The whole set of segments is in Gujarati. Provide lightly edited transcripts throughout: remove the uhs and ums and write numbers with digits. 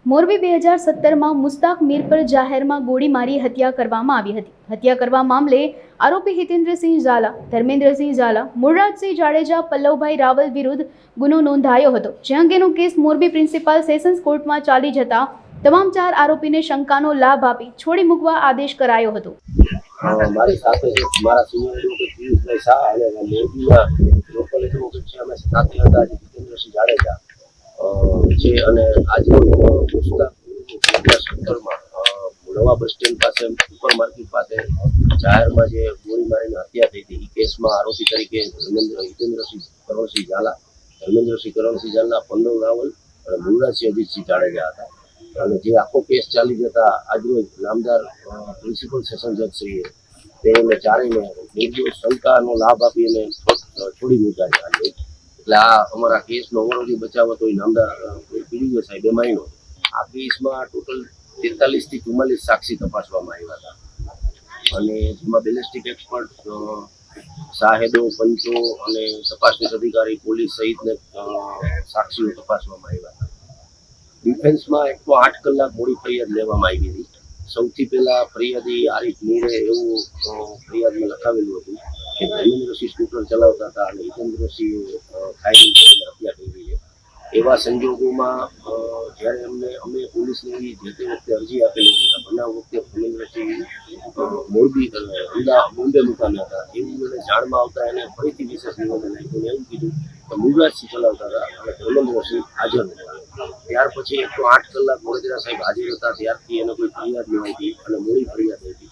મોરબી 2017માં મુસ્તાક મીર પર જાહેરમાં ગોળી મારી હત્યા કરવામાં આવી હતી. હત્યા કરવા મામલે આરોપી હિતેન્દ્રસિંહ ઝાલા, ધર્મેન્દ્રસિંહ ઝાલા, મુળરાજસિંહ જાડેજા, પલ્લવભાઈ રાવલ વિરુદ્ધ ગુનો નોંધાયો હતો. જે અંગેનો કેસ મોરબી પ્રિન્સિપાલ સેશન્સ કોર્ટમાં ચાલી જતા તમામ 4 આરોપીને શંકાનો લાભ આપી છોડી મૂકવા આદેશ કરાયો હતો. મારી સાથે મારા સિનિયર એડવોકેટ પિયુષભાઈ શાહ અને મોરબીના લોકલ એડવોકેટ છે અમે સાથે હતા હિતેન્દ્રસિંહ જાડેજા છે અને આજે મુસ્તાક 2017માં નવા બસ સ્ટેન્ડ પાસે સુપર માર્કેટ પાસે જાહેરમાં જે ગોળી મારીને હત્યા થઈ હતી એ કેસમાં આરોપી તરીકે હિતેન્દ્રસિંહ કરણસિંહ ઝાલા, પલ્લવ રાવલ અને મુળરાજસિંહ અજીતસિંહ જાડેજા હતા. અને જે આખો કેસ ચાલી જતા આજરોજ નામદાર પ્રિન્સિપલ સેશન જજ શ્રીએ તેને ચારેયને નિર્દોષ શંકાનો લાભ આપી અને છોડી મૂક્યા છે આજે. એટલે આ અમારા કેસનો ઓવરઓલ બચાવ હતો એ નામદાર પીડીઓ સાહેબ એમાંનો. આ કેસમાં ટોટલ 43 થી 44 સાક્ષી તપાસવામાં આવ્યા હતા અને જેમાં બેલિસ્ટિક એક્સપર્ટ, સાહેબો, પંચો અને તપાસનીશ અધિકારી, પોલીસ સહિતને સાક્ષીઓ તપાસવામાં આવ્યા હતા. ડિફેન્સમાં 108 કલાક મોડી ફરિયાદ લેવામાં આવી હતી. સૌથી પહેલા ફરિયાદી આરિફ મીરે એવું ફરિયાદમાં લખાવેલું હતું કે ધર્મેન્દ્રસિંહ સ્કૂટર ચલાવતા હતા અને હિતેન્દ્રસિંહ ફાયરિંગ કરીને હત્યા કરી છે. એવા સંજોગોમાં જ્યારે અમે પોલીસને જે તે વખતે અરજી આપેલી હતી બનાવ વખતે ધર્મેન્દ્રસિંહ બોમ્બે મુકામે હતા એવું મને જાણમાં આવતા એને ફરીથી વિશેષ નિવેદન આપ્યું એવું કીધું કે મુળરાજસિંહ ચલાવતા હતા અને ધર્મેન્દ્રસિંહ હાજર હતા. ત્યાર પછી 108 કલાક વડોદરા સાહેબ હાજર હતા ત્યારથી એને કોઈ ફરિયાદ ન હતી અને મોડી ફરિયાદ હતી.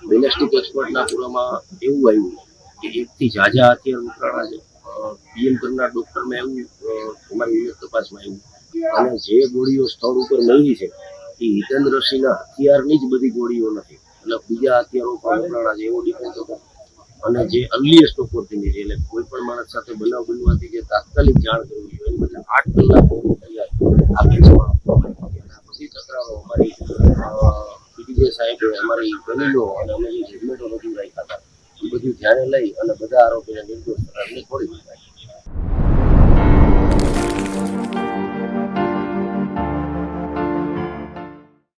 બેલેસ્ટિક એક્સપર્ટના પૂરામાં એવું આવ્યું કે એકથી ઝાઝા હથિયાર વપરાણા છે. પીએમ કરનાર ડોક્ટરમાં એવું અમારી વિગત તપાસમાં આવ્યું અને જે ગોળીઓ સ્થળ ઉપર મળી છે એ હિતેન્દ્રસિંહના હથિયારની જ બધી ગોળીઓ નથી, એટલે બીજા હથિયારો પણ વપરાણા છે એવો ડિફેન્સ હતો. અને જે અર્લીએસ્ટ ઓપોર્ચ્યુનિટી એટલે કોઈ પણ માણસ સાથે બનાવ બનવાથી જે તાત્કાલિક જાણ કરવી જોઈએ એની બદલે 8 કલાક ફરિયાદ આ કેસમાં આપવામાં આવી હતી. અને આ બધી તકરારો અમારી પીડીજે સાહેબે અમારી દલીલો અને અમે જે જજમેન્ટો રજૂ રાખ્યા હતા એ બધું ધ્યાને લઈ અને બધા આરોપીને નિર્દોષ ઠરાવીને છોડી દીધા.